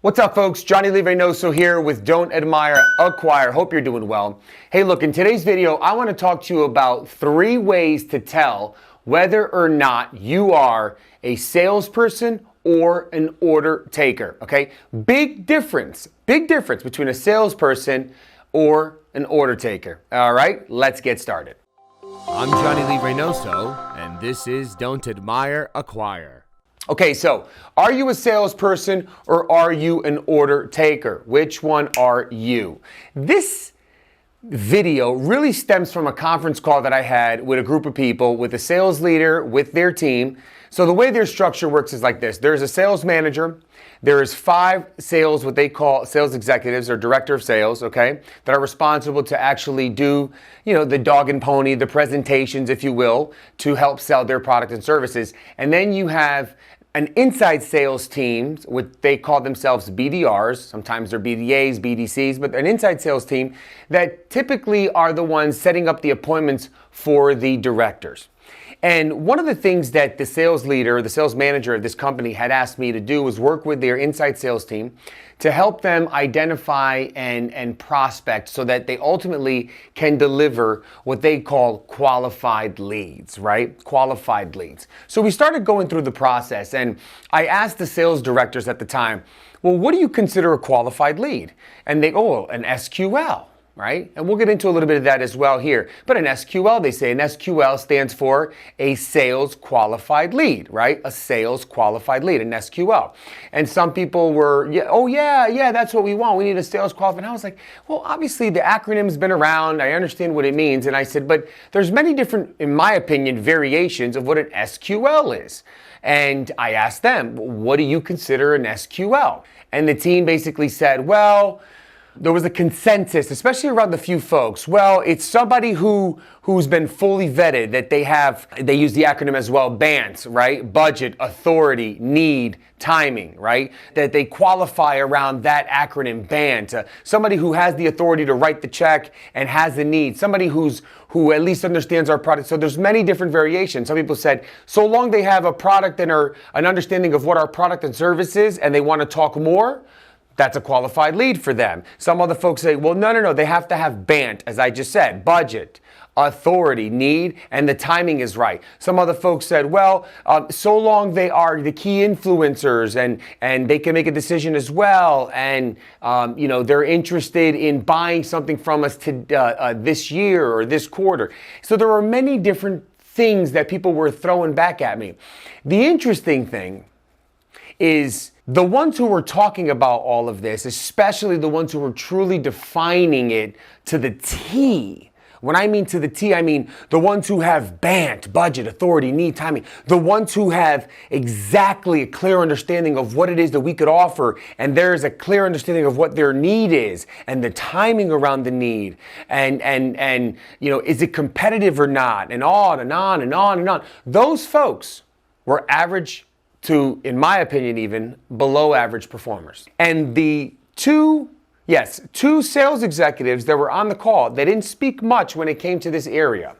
What's up, folks? Johnny Lee Reinoso here with Don't Admire, Acquire. Hope you're doing well. Hey, look, in today's video, I want to talk to you about 3 ways to tell whether or not you are a salesperson or an order taker, okay? Big difference between a salesperson or an order taker. All right, let's get started. I'm Johnny Lee Reinoso, and this is Don't Admire, Acquire. Okay, so are you a salesperson or are you an order taker? Which one are you? This video really stems from a conference call that I had with a group of people, with a sales leader, with their team. So the way their structure works is like this. There's a sales manager. There is 5 sales, what they call sales executives or director of sales, okay, that are responsible to actually do, the dog and pony, the presentations, if you will, to help sell their product and services. And then you have an inside sales team, what they call themselves BDRs, sometimes they're BDAs, BDCs, but an inside sales team that typically are the ones setting up the appointments for the directors. And one of the things that the sales leader, the sales manager of this company had asked me to do was work with their inside sales team to help them identify and prospect so that they ultimately can deliver what they call qualified leads, right? Qualified leads. So we started going through the process, and I asked the sales directors at the time, well, what do you consider a qualified lead? And they, an SQL. Right? And we'll get into a little bit of that as well here. But an SQL, they say, an SQL stands for a sales qualified lead, right? A sales qualified lead, an SQL. And some people were, yeah, that's what we want. We need a sales qualified. And I was like, well, obviously the acronym's been around. I understand what it means. And I said, but there's many different, in my opinion, variations of what an SQL is. And I asked them, what do you consider an SQL? And the team basically said, well, there was a consensus, especially around the few folks. Well, it's somebody who's been fully vetted, that they use the acronym as well, BANT, right? Budget, authority, need, timing, right? That they qualify around that acronym, BANT. Somebody who has the authority to write the check and has the need. Somebody who at least understands our product. So there's many different variations. Some people said, so long they have a product and an understanding of what our product and service is, and they want to talk more, that's a qualified lead for them. Some other folks say, well, no, they have to have BANT, as I just said, budget, authority, need, and the timing is right. Some other folks said, well, so long they are the key influencers and they can make a decision as well, and they're interested in buying something from us this year or this quarter. So there are many different things that people were throwing back at me. The interesting thing is the ones who were talking about all of this, especially the ones who were truly defining it to the T. When I mean to the T, I mean the ones who have BANT, budget, authority, need, timing. The ones who have exactly a clear understanding of what it is that we could offer, and there is a clear understanding of what their need is, and the timing around the need, and is it competitive or not, and on and on and on and on. Those folks were average to, in my opinion, even below average performers. And the two sales executives that were on the call, they didn't speak much when it came to this area,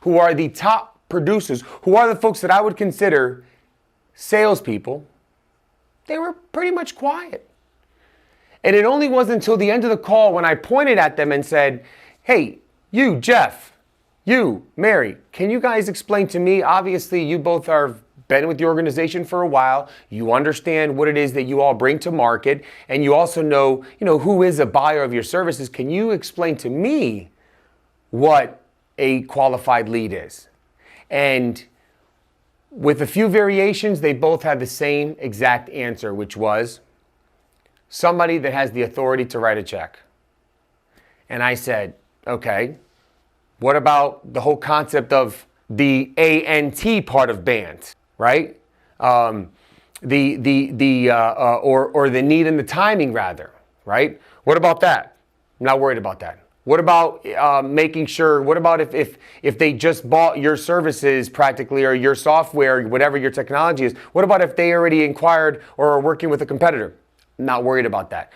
who are the top producers, who are the folks that I would consider salespeople, they were pretty much quiet. And it only wasn't until the end of the call when I pointed at them and said, hey, you, Jeff, you, Mary, can you guys explain to me, obviously you both are been with the organization for a while, you understand what it is that you all bring to market, and you also know, who is a buyer of your services. Can you explain to me what a qualified lead is? And with a few variations, they both had the same exact answer, which was somebody that has the authority to write a check. And I said, okay, what about the whole concept of the ANT part of BANT? Right? Or the need and the timing, rather, right? What about that? I'm not worried about that. What about making sure, what about if they just bought your services practically, or your software, whatever your technology is, what about if they already inquired or are working with a competitor? I'm not worried about that.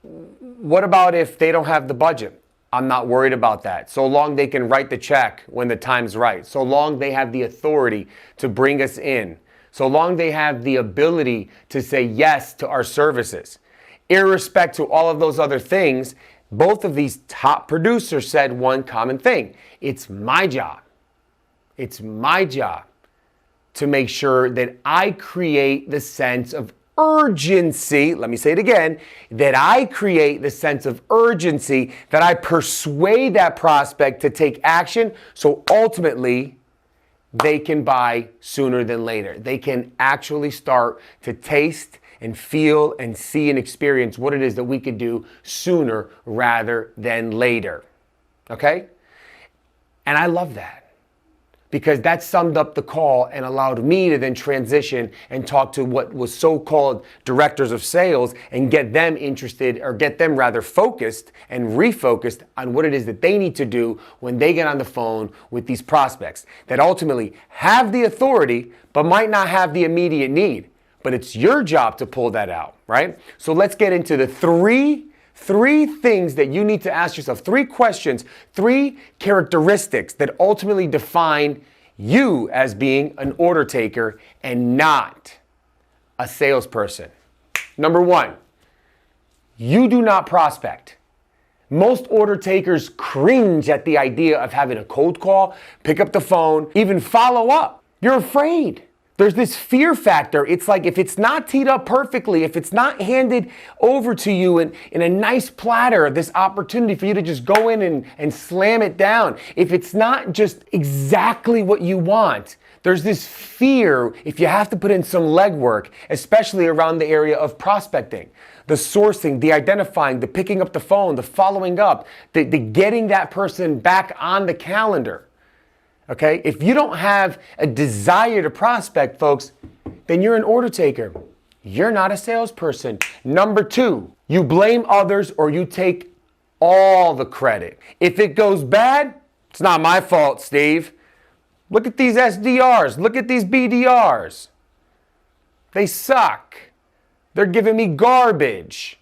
What about if they don't have the budget? I'm not worried about that. So long they can write the check when the time's right. So long they have the authority to bring us in. So long they have the ability to say yes to our services. Irrespective to all of those other things, both of these top producers said one common thing. It's my job. It's my job to make sure that I create the sense of urgency. Let me say it again, that I create the sense of urgency, that I persuade that prospect to take action so ultimately they can buy sooner than later. They can actually start to taste and feel and see and experience what it is that we could do sooner rather than later. Okay? And I love that, because that summed up the call and allowed me to then transition and talk to what was so-called directors of sales and get them interested, or get them rather focused and refocused on what it is that they need to do when they get on the phone with these prospects that ultimately have the authority but might not have the immediate need. But it's your job to pull that out, right? So let's get into the three things that you need to ask yourself, 3 questions, 3 characteristics that ultimately define you as being an order taker and not a salesperson. Number 1, you do not prospect. Most order takers cringe at the idea of having a cold call, pick up the phone, even follow up. You're afraid. There's this fear factor. It's like if it's not teed up perfectly, if it's not handed over to you in a nice platter, this opportunity for you to just go in and slam it down, if it's not just exactly what you want, there's this fear if you have to put in some legwork, especially around the area of prospecting. The sourcing, the identifying, the picking up the phone, the following up, the getting that person back on the calendar. Okay, if you don't have a desire to prospect, folks, then you're an order taker. You're not a salesperson. Number 2, you blame others or you take all the credit. If it goes bad, it's not my fault, Steve. Look at these SDRs. Look at these BDRs. They suck. They're giving me garbage.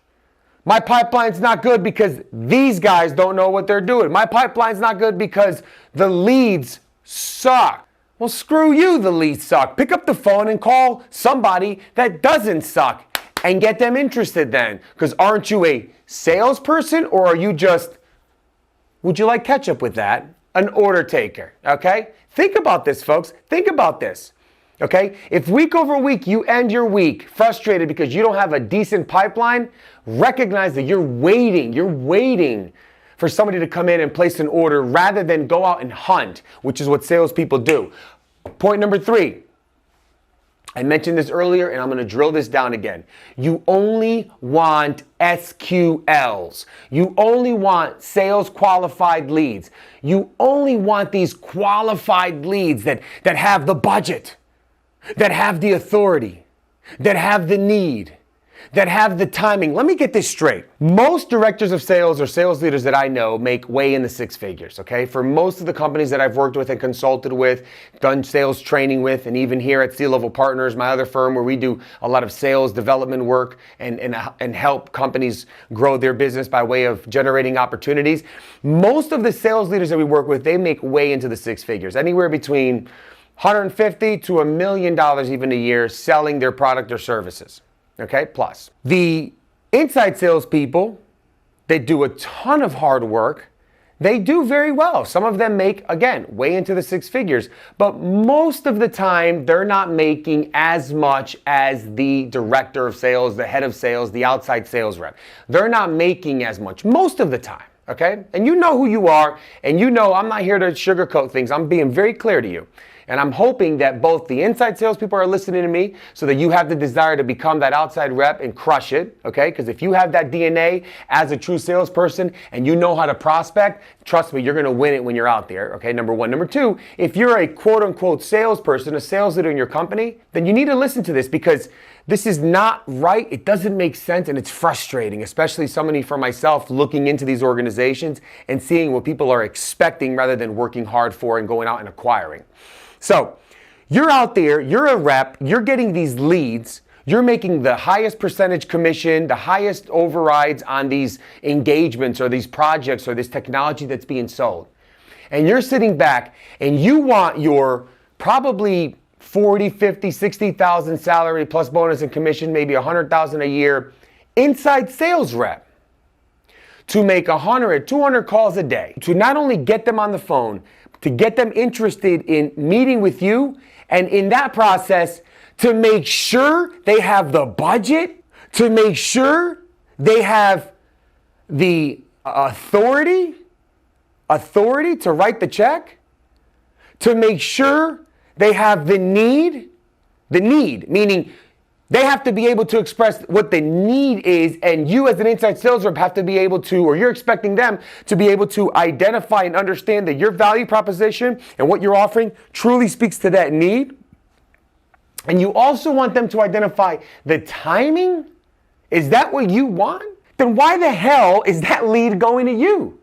My pipeline's not good because these guys don't know what they're doing. My pipeline's not good because the leads suck. Well, screw you, the leads suck. Pick up the phone and call somebody that doesn't suck and get them interested then. Because aren't you a salesperson, or are you just, would you like ketchup with that, an order taker? Okay? Think about this, folks. Think about this. Okay? If week over week you end your week frustrated because you don't have a decent pipeline, recognize that you're waiting for somebody to come in and place an order rather than go out and hunt, which is what salespeople do. Point number 3. I mentioned this earlier and I'm going to drill this down again. You only want SQLs. You only want sales qualified leads. You only want these qualified leads that have the budget, that have the authority, that have the need, that have the timing. Let me get this straight. Most directors of sales or sales leaders that I know make way in the 6 figures, okay? For most of the companies that I've worked with and consulted with, done sales training with, and even here at C-Level Partners, my other firm where we do a lot of sales development work and help companies grow their business by way of generating opportunities. Most of the sales leaders that we work with, they make way into the 6 figures, anywhere between $150,000 to $1 million even a year selling their product or services. Okay, plus. The inside salespeople, they do a ton of hard work. They do very well. Some of them make, again, way into the 6 figures. But most of the time, they're not making as much as the director of sales, the head of sales, the outside sales rep. They're not making as much most of the time, okay? And you know who you are, and you know I'm not here to sugarcoat things. I'm being very clear to you. And I'm hoping that both the inside salespeople are listening to me so that you have the desire to become that outside rep and crush it, okay? Because if you have that DNA as a true salesperson and you know how to prospect, trust me, you're going to win it when you're out there, okay? Number 1. Number 2, if you're a quote-unquote salesperson, a sales leader in your company, then you need to listen to this because this is not right. It doesn't make sense and it's frustrating, especially somebody for myself looking into these organizations and seeing what people are expecting rather than working hard for and going out and acquiring. So you're out there, you're a rep, you're getting these leads, you're making the highest percentage commission, the highest overrides on these engagements or these projects or this technology that's being sold. And you're sitting back and you want your probably 40, 50, 60,000 salary plus bonus and commission, maybe 100,000 a year inside sales rep to make 100, 200 calls a day, to not only get them on the phone, to get them interested in meeting with you, and in that process, to make sure they have the budget, to make sure they have the authority to write the check, to make sure they have the need, meaning they have to be able to express what the need is, and you as an inside sales rep have to be able to, or you're expecting them to be able to identify and understand that your value proposition and what you're offering truly speaks to that need. And you also want them to identify the timing. Is that what you want? Then why the hell is that lead going to you?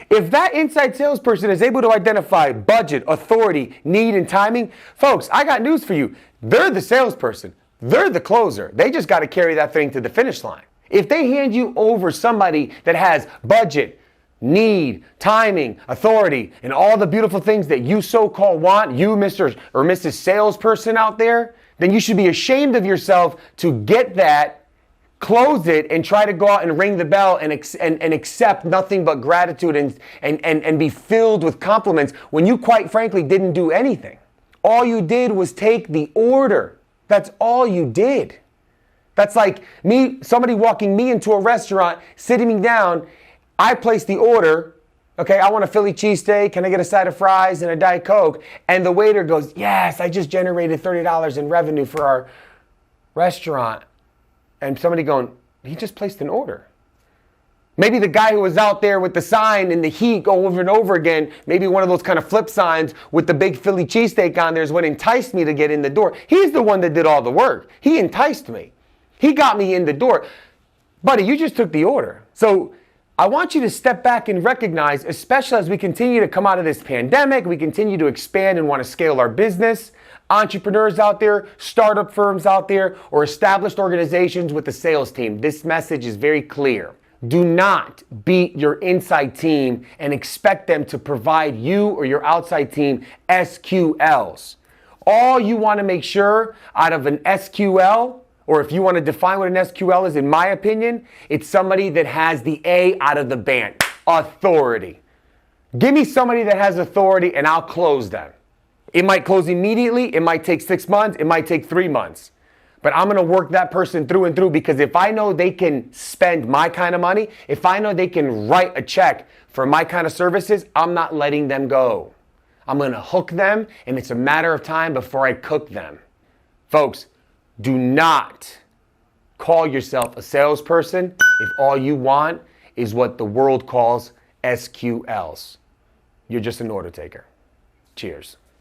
If that inside salesperson is able to identify budget, authority, need, and timing, folks, I got news for you. They're the salesperson. They're the closer. They just got to carry that thing to the finish line. If they hand you over somebody that has budget, need, timing, authority, and all the beautiful things that you so-called want, you, Mr. or Mrs. Salesperson out there, then you should be ashamed of yourself to get that, close it, and try to go out and ring the bell and accept nothing but gratitude and be filled with compliments when you quite frankly didn't do anything. All you did was take the order. That's all you did. That's like somebody walking me into a restaurant, sitting me down. I place the order. Okay, I want a Philly cheesesteak. Can I get a side of fries and a Diet Coke? And the waiter goes, yes, I just generated $30 in revenue for our restaurant. And somebody going, he just placed an order. Maybe the guy who was out there with the sign in the heat over and over again, maybe one of those kind of flip signs with the big Philly cheesesteak on there is what enticed me to get in the door. He's the one that did all the work. He enticed me. He got me in the door. Buddy, you just took the order. So I want you to step back and recognize, especially as we continue to come out of this pandemic, we continue to expand and want to scale our business, entrepreneurs out there, startup firms out there, or established organizations with a sales team. This message is very clear. Do not beat your inside team and expect them to provide you or your outside team SQLs. All you want to make sure out of an SQL, or if you want to define what an SQL is, in my opinion, it's somebody that has the A out of the band, authority. Give me somebody that has authority and I'll close them. It might close immediately. It might take 6 months. It might take 3 months. But I'm going to work that person through and through, because if I know they can spend my kind of money, if I know they can write a check for my kind of services, I'm not letting them go. I'm going to hook them, and it's a matter of time before I cook them. Folks, do not call yourself a salesperson if all you want is what the world calls SQLs. You're just an order taker. Cheers.